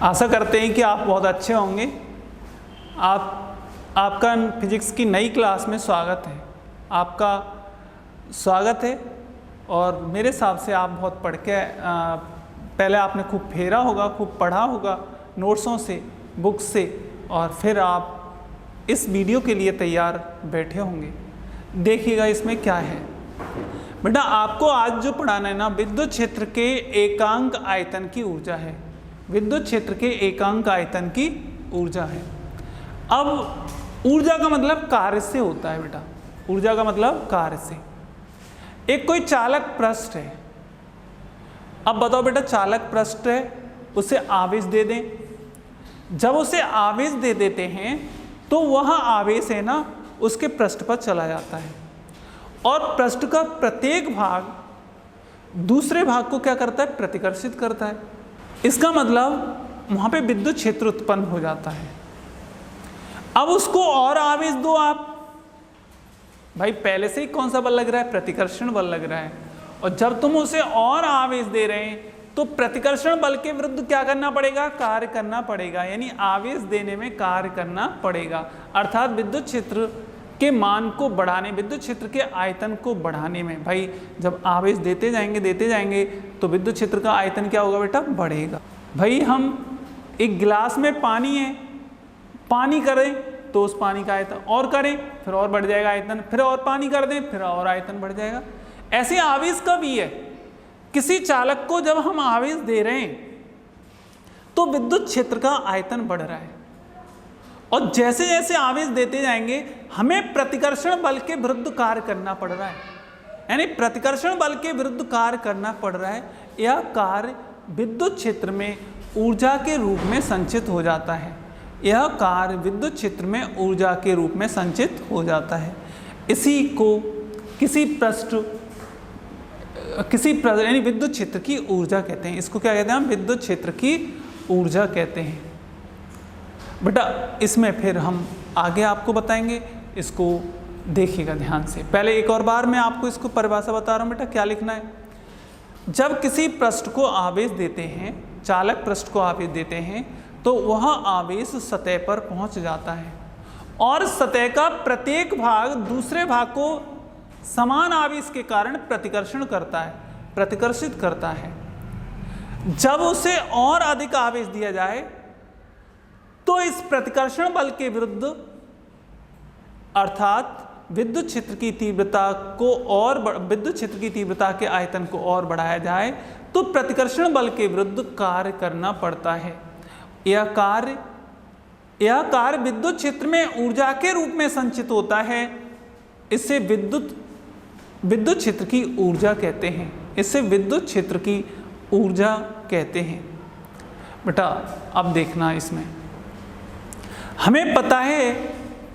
आशा करते हैं कि आप बहुत अच्छे होंगे। आपका फिजिक्स की नई क्लास में स्वागत है। आपका स्वागत है और मेरे हिसाब से आप बहुत पढ़ के पहले आपने खूब फेरा होगा, खूब पढ़ा होगा नोट्सों से, बुक्स से, और फिर आप इस वीडियो के लिए तैयार बैठे होंगे। देखिएगा इसमें क्या है। बेटा आपको आज जो पढ़ाना है ना, विद्युत क्षेत्र के एकांक आयतन की ऊर्जा है। विद्युत क्षेत्र के एकांक आयतन की ऊर्जा है। अब ऊर्जा का मतलब कार्य से होता है बेटा, ऊर्जा का मतलब कार्य से। एक कोई चालक पृष्ठ है। अब बताओ बेटा, चालक पृष्ठ है, उसे आवेश दे दें। जब उसे आवेश दे देते हैं तो वह आवेश है ना उसके पृष्ठ पर चला जाता है और पृष्ठ का प्रत्येक भाग दूसरे भाग को क्या करता है, प्रतिकर्षित करता है। इसका मतलब वहां पे विद्युत क्षेत्र उत्पन्न हो जाता है। अब उसको और आवेश दो आप, भाई पहले से ही कौन सा बल लग रहा है, प्रतिकर्षण बल लग रहा है, और जब तुम उसे और आवेश दे रहे हैं तो प्रतिकर्षण बल के विरुद्ध क्या करना पड़ेगा, कार्य करना पड़ेगा, यानी आवेश देने में कार्य करना पड़ेगा। अर्थात विद्युत क्षेत्र के मान को बढ़ाने, विद्युत क्षेत्र के आयतन को बढ़ाने में, भाई जब आवेश देते जाएंगे तो विद्युत क्षेत्र का आयतन क्या होगा बेटा, बढ़ेगा। भाई हम एक गिलास में पानी है, पानी करें तो उस पानी का आयतन और करें फिर और बढ़ जाएगा आयतन, फिर और पानी कर दें फिर और आयतन बढ़ जाएगा। ऐसे आवेश का भी है। किसी चालक को जब हम आवेश दे रहे हैं तो विद्युत क्षेत्र का आयतन बढ़ रहा है, और जैसे जैसे आवेश देते जाएंगे हमें प्रतिकर्षण बल के विरुद्ध कार्य करना पड़ रहा है, यानी प्रतिकर्षण बल के विरुद्ध कार्य करना पड़ रहा है। यह कार्य विद्युत क्षेत्र में ऊर्जा के रूप में संचित हो जाता है। यह कार्य विद्युत क्षेत्र में ऊर्जा के रूप में संचित हो जाता है। इसी को किसी पृष्ठ यानी विद्युत क्षेत्र की ऊर्जा कहते हैं। इसको क्या कहते हैं हम, विद्युत क्षेत्र की ऊर्जा कहते हैं। बेटा इसमें फिर हम आगे आपको बताएंगे, इसको देखिएगा ध्यान से। पहले एक और बार मैं आपको इसको परिभाषा बता रहा हूँ बेटा, क्या लिखना है। जब किसी पृष्ठ को आवेश देते हैं, चालक पृष्ठ को आवेश देते हैं, तो वह आवेश सतह पर पहुंच जाता है और सतह का प्रत्येक भाग दूसरे भाग को समान आवेश के कारण प्रतिकर्षण करता है, प्रतिकर्षित करता है। जब उसे और अधिक आवेश दिया जाए तो इस प्रतिकर्षण बल के विरुद्ध, अर्थात विद्युत क्षेत्र की तीव्रता को और विद्युत क्षेत्र की तीव्रता के आयतन को और बढ़ाया जाए तो प्रतिकर्षण बल के विरुद्ध कार्य करना पड़ता है। यह कार्य विद्युत क्षेत्र में ऊर्जा के रूप में संचित होता है। इससे विद्युत क्षेत्र की ऊर्जा कहते हैं। इसे विद्युत क्षेत्र की ऊर्जा कहते हैं। बेटा अब देखना, इसमें हमें पता है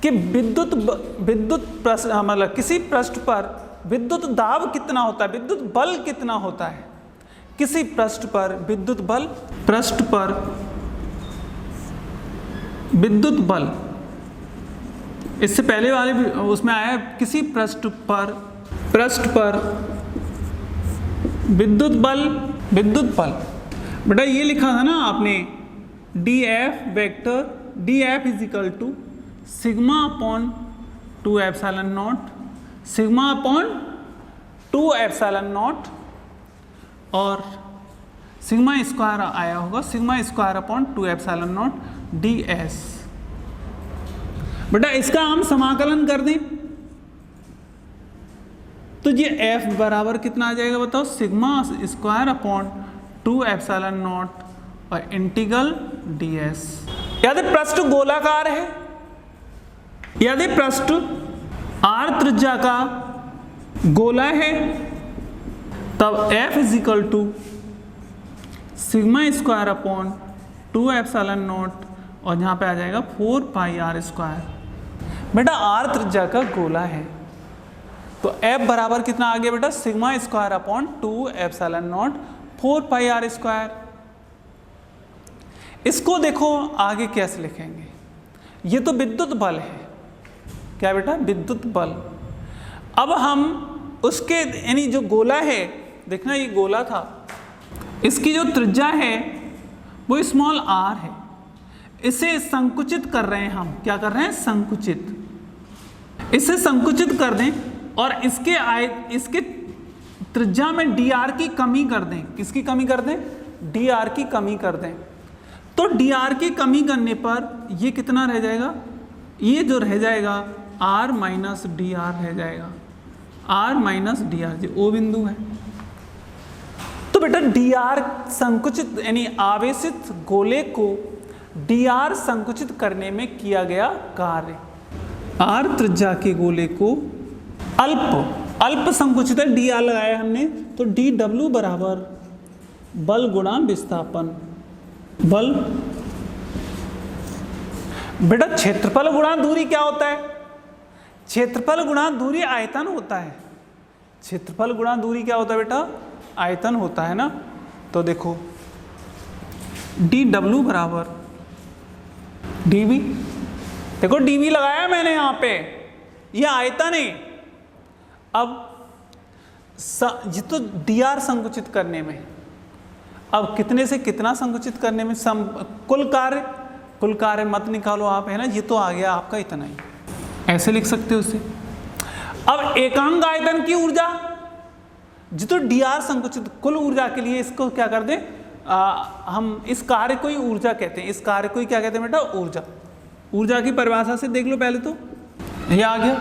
कि विद्युत मतलब किसी पृष्ठ पर विद्युत दाब कितना होता है, विद्युत बल कितना होता है। किसी पृष्ठ पर विद्युत बल, पृष्ठ पर विद्युत बल, इससे पहले वाले उसमें आया किसी पृष्ठ पर विद्युत बल। बेटा ये लिखा था ना आपने, dF vector, dF is equal to sigma upon 2 epsilon not, sigma upon 2 epsilon naught, और सिग्मा स्क्वायर आया होगा, sigma square upon 2 epsilon naught ds। बेटा इसका हम समाकलन कर दें तो ये F बराबर कितना आ जाएगा बताओ, sigma square upon 2 epsilon naught और इंटीग्रल ds। यदि पृष्ठ गोलाकार है, यदि पृष्ठ r त्रिज्या का गोला है, तब F is equal to sigma square upon 2 epsilon naught और यहाँ पे आ जाएगा 4 पाई r स्क्वायर। बेटा r त्रिज्या का गोला है तो F बराबर कितना आ गया बेटा, sigma square upon 2 epsilon not 4 pi r square. इसको देखो आगे कैसे लिखेंगे। ये तो विद्युत बल है, क्या बेटा, विद्युत बल। अब हम उसके यानी जो गोला है, देखना ये गोला था, इसकी जो त्रिज्या है वो स्मॉल r है, इसे संकुचित कर रहे हैं हम। क्या कर रहे हैं? संकुचित। इसे संकुचित कर दें और इसके त्रिज्या में dr की कमी कर दें। किसकी कमी कर दें? dr की कमी कर दें। तो dr की कमी करने पर ये कितना रह जाएगा? ये जो रह जाएगा r माइनस डी आर रह जाएगा, r माइनस डी आर, जो ओ बिंदु है। तो बेटा dr संकुचित यानी आवेशित गोले को dr संकुचित करने में किया गया कार्य। r त्रिज्या के गोले को अल्प संकुचित है, dr लगाया हमने, तो dw बराबर बल गुणा विस्थापन। बल बेटा क्षेत्रफल गुणा दूरी क्या होता है? क्षेत्रफल गुणा दूरी आयतन होता है। क्षेत्रफल गुणा दूरी क्या होता है बेटा? आयतन होता है ना। तो देखो dw बराबर dv, देखो dv लगाया मैंने यहाँ पे, ये आयतन है। अब ये तो dr संकुचित करने में, अब कितने से कितना संकुचित करने में, कुल कार्य मत निकालो आप, है ना। ये तो आ गया आपका इतना ही, ऐसे लिख सकते हो उसे। अब एकांक आयतन की ऊर्जा, जो तो dr संकुचित कुल ऊर्जा के लिए इसको क्या कर दें, हम इस कार्य को ही ऊर्जा कहते हैं। इस कार्य को ही क्या कहते हैं बेटा? ऊर्जा। ऊर्जा की परिभाषा से देख लो पहले, तो ये आ गया।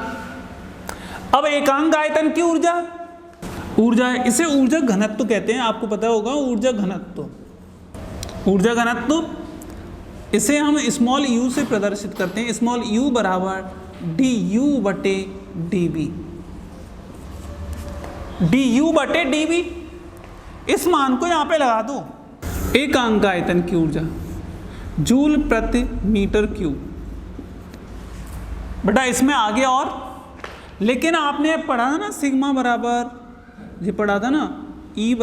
अब एकांक आयतन की ऊर्जा है, इसे ऊर्जा घनत्व कहते हैं, आपको पता होगा ऊर्जा घनत्व। ऊर्जा घनत्व इसे हम स्मॉल u से प्रदर्शित करते हैं। स्मॉल u बराबर du बटे dv, du बटे dv। इस मान को यहां पे लगा दो। एकांक आयतन की ऊर्जा जूल प्रति मीटर क्यूब। बेटा इसमें आगे और, लेकिन आपने पढ़ा था ना सिग्मा बराबर, ये पढ़ा था ना E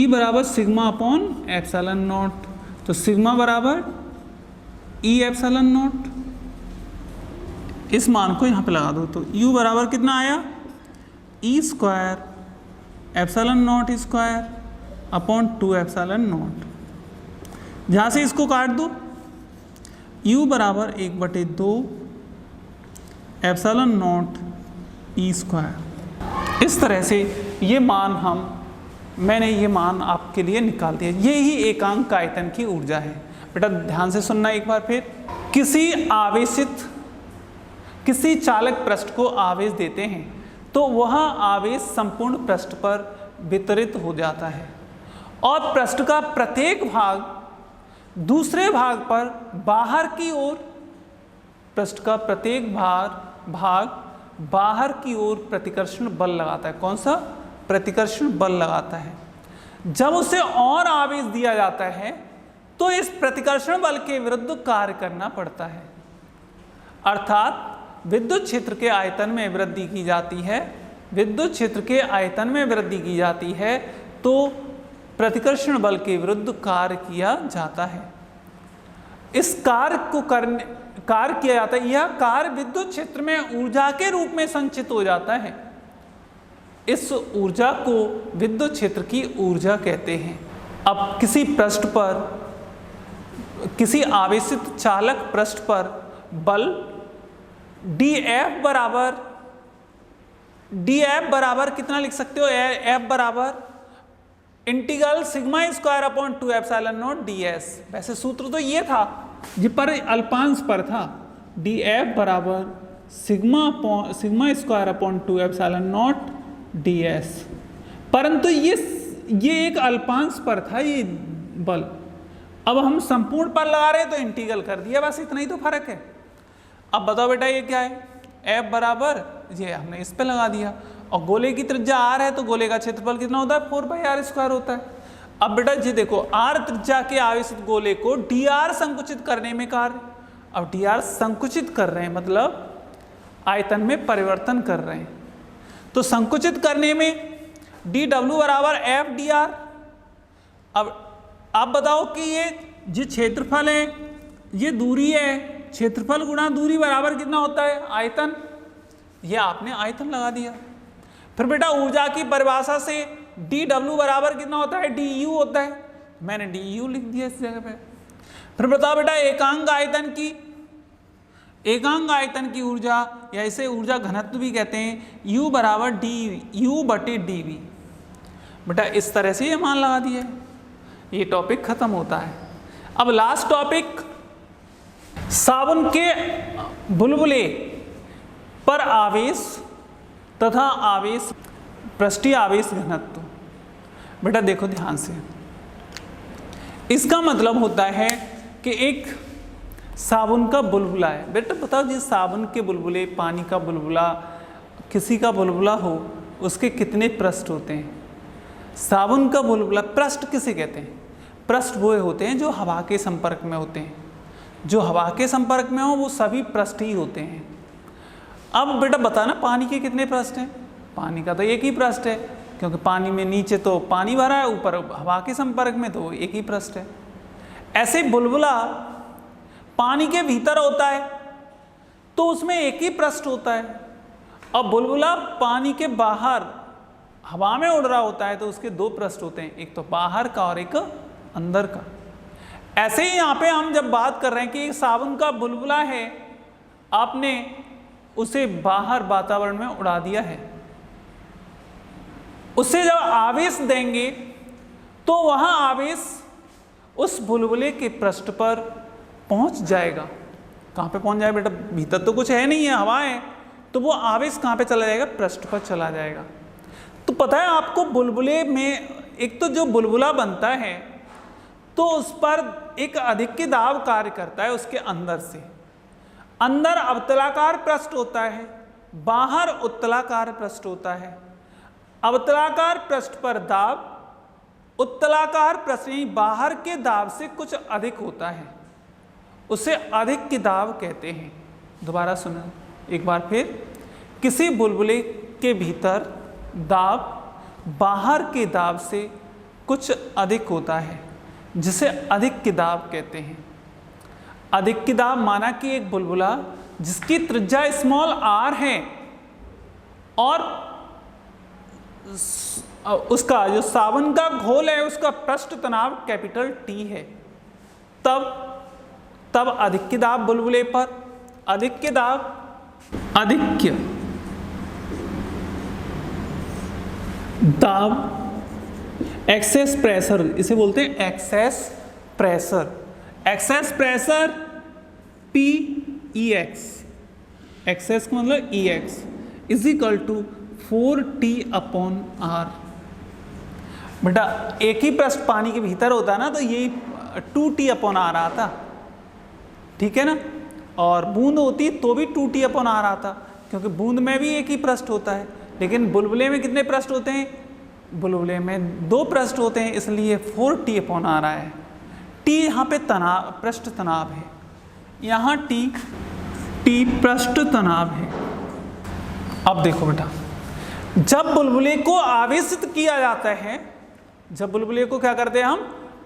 बराबर सिग्मा अपॉन एप्सिलॉन नॉट। तो सिग्मा बराबर E एप्सिलॉन नॉट, इस मान को यहाँ पे लगा दो। तो U बराबर कितना आया? E square epsilon not square upon 2 epsilon not. जहाँ से इसको काट दो, U बराबर 1/2 एप्सिलॉन नॉट E स्क्वायर। इस तरह से ये मान मैंने ये मान आपके लिए निकाल दिया। ये ही एकांक आयतन की ऊर्जा है। बेटा ध्यान से सुनना एक बार फिर। किसी चालक पृष्ठ को आवेश देते हैं तो वह आवेश संपूर्ण पृष्ठ पर वितरित हो जाता है और पृष्ठ का प्रत्येक भाग दूसरे भाग पर बाहर की ओर, पृष्ठ का प्रत्येक भाग बाहर की ओर प्रतिकर्षण बल लगाता है। कौन सा? प्रतिकर्षण बल लगाता है। जब उसे और आवेश दिया जाता है तो इस प्रतिकर्षण बल के विरुद्ध कार्य करना पड़ता है, अर्थात विद्युत क्षेत्र के आयतन में वृद्धि की जाती है। विद्युत क्षेत्र के आयतन में वृद्धि की जाती है तो प्रतिकर्षण बल के विरुद्ध कार्य किया जाता है। इस कार्य किया जाता है। यह कार्य विद्युत क्षेत्र में ऊर्जा के रूप में संचित हो जाता है। इस ऊर्जा को विद्युत क्षेत्र की ऊर्जा कहते हैं। अब किसी पृष्ठ पर, किसी आवेशित चालक पृष्ठ पर बल dF बराबर कितना लिख सकते हो? F बराबर integral sigma square upon 2 epsilon naught ds। वैसे सूत्र तो ये था, ये पर अल्पांश पर था। dF बराबर sigma square upon 2 epsilon naught ds, परंतु ये एक अल्पांश पर था ये बल। अब हम संपूर्ण पर लगा रहे हैं तो इंटीग्रल कर दिया, बस इतना ही तो फर्क है। अब बताओ बेटा ये क्या है? F बराबर ये हमने इस पे लगा दिया और गोले की त्रिज्या r है तो गोले का क्षेत्रफल कितना होता है? 4/r² होता है। अब बेटा जी देखो, r त्रिज्या के आवेशित गोले को dr संकुचित करने में कार्य। अब dr संकुचित कर रहे हैं मतलब आयतन में परिवर्तन कर रहे हैं, तो संकुचित करने में dw बराबर f dr। अब आप बताओ कि ये क्षेत्रफल है, ये दूरी है, क्षेत्रफल गुणा दूरी बराबर कितना होता है? आयतन। ये आपने आयतन लगा दिया। फिर बेटा ऊर्जा की परिभाषा से dw बराबर कितना होता है? du होता है। मैंने du लिख दिया इस जगह पे। फिर बताओ बेटा एकांक आयतन की ऊर्जा या इसे ऊर्जा घनत्व भी कहते हैं, U बराबर U बटे dV। बेटा इस तरह से ये मान लगा दिया है, ये टॉपिक खत्म होता है। अब लास्ट टॉपिक, साबुन के बुलबुले पर आवेश तथा आवेश पृष्ठीय आवेश घनत्व। बेटा देखो ध्यान से, इसका मतलब होता है कि एक साबुन का बुलबुला है। बेटा बताओ जी, साबुन के बुलबुले, पानी का बुलबुला, किसी का बुलबुला हो, उसके कितने पृष्ठ होते हैं? साबुन का बुलबुला, पृष्ठ किसे कहते हैं? पृष्ठ वो होते हैं जो हवा के संपर्क में होते हैं, जो हवा के संपर्क में हो वो सभी पृष्ठ ही होते हैं। अब बेटा बताना पानी के कितने पृष्ठ हैं? पानी का तो एक ही पृष्ठ है, क्योंकि पानी में नीचे तो पानी भरा है, ऊपर हवा के संपर्क में तो एक ही पृष्ठ है। ऐसे बुलबुला पानी के भीतर होता है तो उसमें एक ही पृष्ठ होता है, और बुलबुला पानी के बाहर हवा में उड़ रहा होता है तो उसके दो पृष्ठ होते हैं, एक तो बाहर का और एक अंदर का। ऐसे ही यहाँ पे हम जब बात कर रहे हैं कि एक साबुन का बुलबुला है, आपने उसे बाहर वातावरण में उड़ा दिया है, उससे जब आवेश देंगे तो वह आवेश उस बुलबुले के पृष्ठ पर पहुंच जाएगा। कहाँ पे पहुंच जाएगा बेटा? भीतर तो कुछ है नहीं है, हवा है, तो वो आवेश कहाँ पे चला जाएगा? पृष्ठ पर चला जाएगा। तो पता है आपको, बुलबुले में एक तो जो बुलबुला बनता है तो उस पर एक अधिक दाब कार्य करता है, उसके अंदर से। अंदर अवतलाकार पृष्ठ होता है, बाहर उत्तलाकार पृष्ठ होता है। अवतलाकार पृष्ठ पर दाब उत्तलाकार पृष्ठ बाहर के दाब से कुछ अधिक होता है, उसे अधिक की दाब कहते हैं। दोबारा सुनो एक बार फिर, किसी बुलबुले के भीतर दाब बाहर के दाब से कुछ अधिक होता है, जिसे अधिक की दाब कहते हैं। अधिक की दाब माना कि एक बुलबुला जिसकी त्रिज्या स्मॉल r है और उसका जो साबुन का घोल है उसका पृष्ठ तनाव कैपिटल T है, तब अधिक की दाब बुलबुले पर, अधिक की दाब, अधिक्य दाब, एक्सेस प्रेशर, इसे बोलते हैं excess pressure. Excess pressure PEX, excess का मतलब EX is equal to 4T/R। बेटा एक ही पृष्ठ पानी के भीतर होता है ना, तो यही 2T/R आता, ठीक है ना। और बूंद होती तो भी 2T/R आता, क्योंकि बूंद में भी एक ही पृष्ठ होता है। लेकिन बुलबुले में कितने पृष्ठ होते हैं? बुलबुले में दो पृष्ठ होते हैं, इसलिए 4T/R है। T यहाँ पे तनाव, पृष्ठ तनाव है, यहाँ T पृष्ठ तनाव है। अब देखो बेटा, जब बुलबुले को आवेशित किया जाता है, जब बुलबुले को क्या करते हैं हम?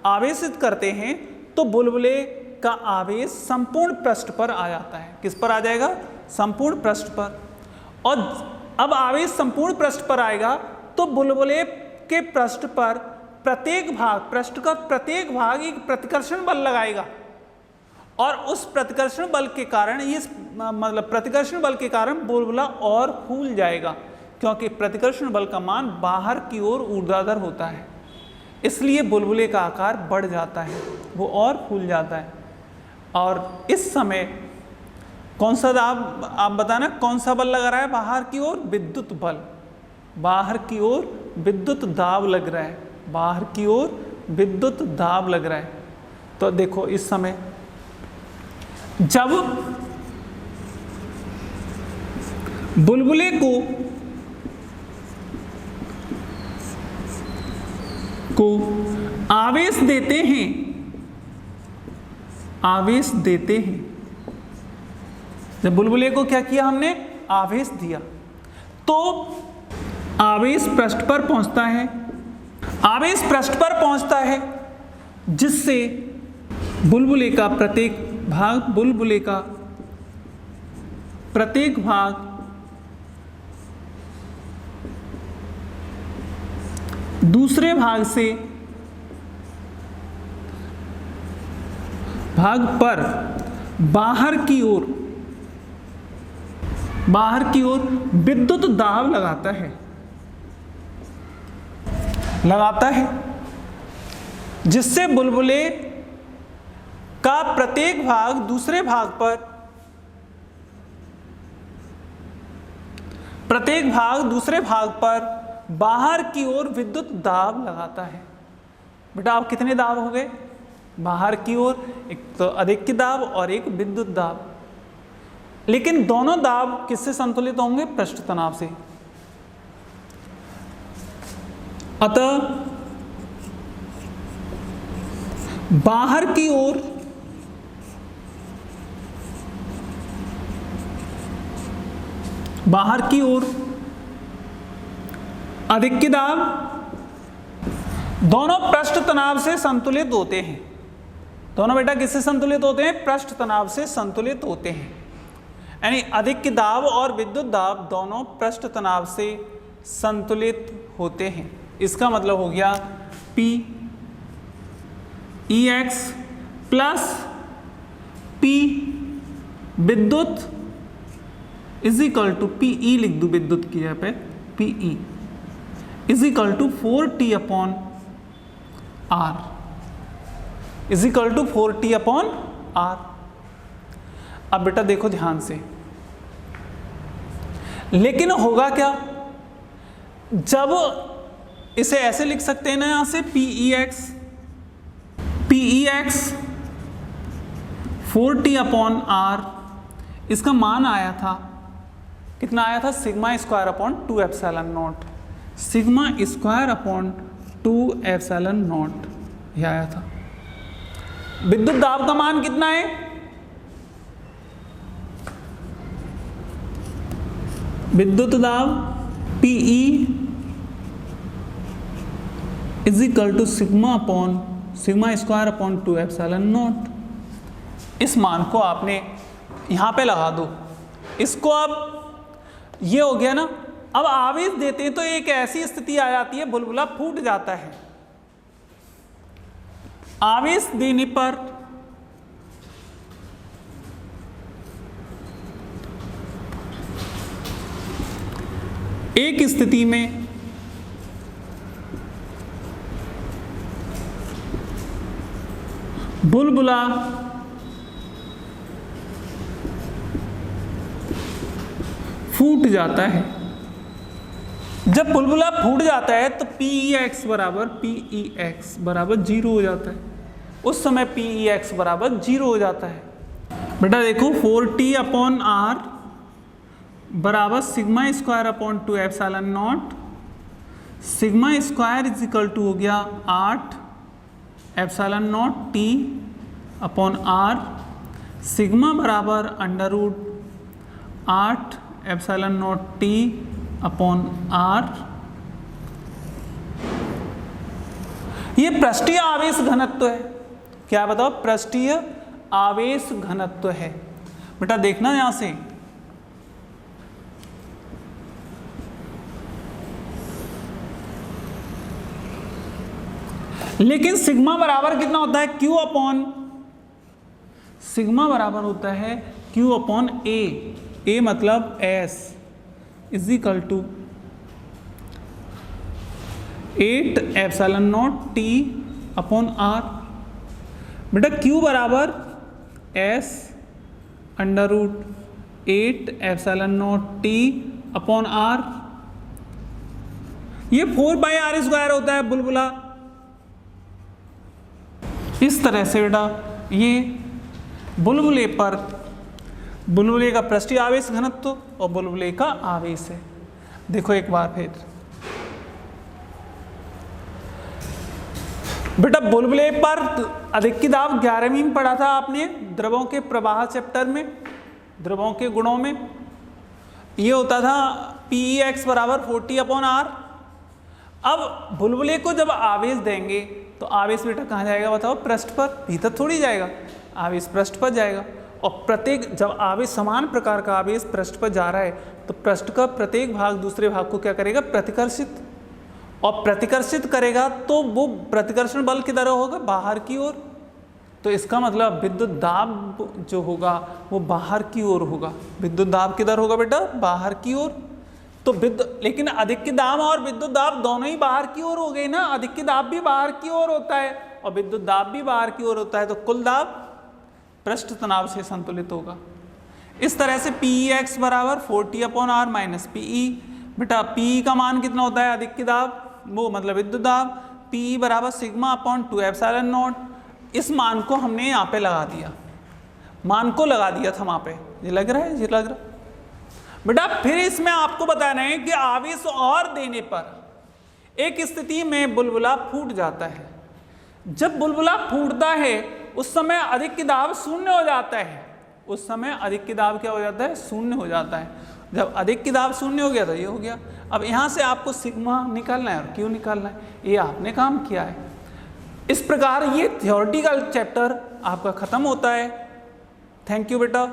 आवेशित करते हैं, तो बुलबुले का आवेश संपूर्ण पृष्ठ पर आ जाता है। किस पर आ जाएगा? संपूर्ण पृष्ठ पर। और अब आवेश संपूर्ण पृष्ठ पर आएगा तो बुलबुले के पृष्ठ पर प्रत्येक भाग, पृष्ठ का प्रत्येक भाग एक प्रतिकर्षण बल लगाएगा, और उस प्रतिकर्षण बल के कारण, ये मतलब प्रतिकर्षण बल के कारण बुलबुला और फूल जाएगा, क्योंकि प्रतिकर्षण बल का मान बाहर की ओर ऊर्ध्वाधर होता है, इसलिए बुलबुले का आकार बढ़ जाता है, वो और फूल जाता है। और इस समय कौन सा दाब, आप बताना कौन सा बल लगा रहा है? बाहर की ओर विद्युत बल, बाहर की ओर विद्युत दाब लग रहा है, बाहर की ओर विद्युत दाब लग रहा है। तो देखो इस समय जब बुलबुले को आवेश देते हैं, आवेश देते हैं, जब बुलबुले को क्या किया हमने? आवेश दिया, तो आवेश पृष्ठ पर पहुंचता है, आवेश पृष्ठ पर पहुंचता है, जिससे बुलबुले का प्रत्येक भाग, बुलबुले का प्रत्येक भाग दूसरे भाग से भाग पर बाहर की ओर विद्युत दाब लगाता है जिससे बुलबुले का प्रत्येक भाग दूसरे भाग पर बाहर की ओर विद्युत दाब लगाता है। बेटा आप कितने दाब हो गए? बाहर की ओर एक तो अधिक दाब और एक विद्युत दाब, लेकिन दोनों दाब किससे संतुलित होंगे? पृष्ठ तनाव से। अतः बाहर की ओर अधिक दाब दोनों पृष्ठ तनाव से संतुलित होते हैं। दोनों बेटा किससे संतुलित होते हैं? पृष्ठ तनाव से संतुलित होते हैं। यानी अधिक दाब और विद्युत दाब दोनों पृष्ठ तनाव से संतुलित होते हैं। इसका मतलब हो गया P EX प्लस P विद्युत इज इक्वल टू PE लिख दूं विद्युत की जगह पे PE is equal to 4T upon R is equal to 4T upon R। अब बेटा देखो ध्यान से, लेकिन होगा क्या? जब इसे ऐसे लिख सकते हैं ना, यहां से PEX 4T अपॉन R, इसका मान आया था, कितना आया था? Sigma square upon 2 epsilon not, sigma square upon 2 epsilon not यह आया था। विद्युत दाब का मान कितना है? विद्युत दाब PE is equal to sigma square upon 2 epsilon naught. इस मान को आपने यहां पे लगा दो, इसको अब ये हो गया ना। अब आवेश देते हैं तो एक ऐसी स्थिति आ जाती है बुलबुला फूट जाता है। आवेश देने पर एक स्थिति में बुलबुला फूट जाता है। जब बुलबुला फूट जाता है तो PEX बराबर 0 हो जाता है। उस समय PEX बराबर 0 हो जाता है। बेटा देखो 4T अपॉन R बराबर sigma square upon 2 epsilon not, sigma square is equal to हो गया 8 epsilon not T upon R, sigma बराबर under root 8 epsilon not T upon R। ये पृष्ठीय आवेश घनत्व है। क्या बताओ? पृष्ठीय आवेश घनत्व है। बेटा देखना यहां से, लेकिन सिग्मा बराबर कितना होता है? Q अपॉन, सिग्मा बराबर होता है Q अपॉन A मतलब S is equal to 8 epsilon not T upon R। बेटा Q बराबर S under root 8 epsilon not T upon R। ये 4/r स्क्वायर होता है बुलबुला। इस तरह से बेटा ये बुलबुले का पृष्ठीय आवेश घनत्व और बुलबुले का आवेश है। देखो एक बार फिर बेटा, बुलबुले पर अधिक दाब 11वीं में पढ़ा था आपने द्रवों के प्रवाह चैप्टर में, द्रवों के गुणों में। ये होता था PEX बराबर 4T अपॉन R। अब बुलबुले को जब आवेश देंगे तो आवेश बेटा कहाँ जाएगा बताओ? पृष्ठ पर, भीतर थोड़ी जाएगा, आवेश पृष्ठ पर जाएगा। और प्रत्येक जब आवेश समान प्रकार का आवेश पृष्ठ पर जा रहा है तो पृष्ठ का प्रत्येक भाग दूसरे भाग को क्या करेगा? प्रतिकर्षित। और प्रतिकर्षित करेगा तो वो प्रतिकर्षण बल किधर होगा? बाहर की ओर। तो इसका मतलब विद्युत दाब जो होगा वो बाहर की ओर होगा। विद्युत दाब किधर होगा बेटा? बाहर की ओर। तो लेकिन अधिक दाब और विद्युत दाब दोनों ही बाहर की ओर हो गए ना। अधिक दाब भी बाहर की ओर होता है और विद्युत दाब भी बाहर की ओर होता है, तो कुल दाब पृष्ठ तनाव से संतुलित होगा। इस तरह से PEX बराबर 40/R माइनस PE। बेटा PE का मान कितना होता है? अधिक दाब, वो मतलब विद्युत दाब। PE बराबर σ/2ε0। इस मान को हमने यहाँ पे लगा दिया, मान को लगा दिया था वहाँ पे। ये लग रहा है? ये लग रहा है बेटा। फिर इसमें आपको बताना है कि आवेश और देने पर एक स्थिति में बुलबुला फूट जाता है। जब बुलबुला फूटता है उस समय अधिक दाब शून्य हो जाता है। उस समय अधिक दाब क्या हो जाता है? शून्य हो जाता है। जब अधिक दाब शून्य हो गया तो ये हो गया। अब यहाँ से आपको सिग्मा निकालना है और क्यू निकालना है, ये आपने काम किया है। इस प्रकार ये थ्योरेटिकल चैप्टर आपका खत्म होता है। थैंक यू बेटा,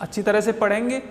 अच्छी तरह से पढ़ेंगे।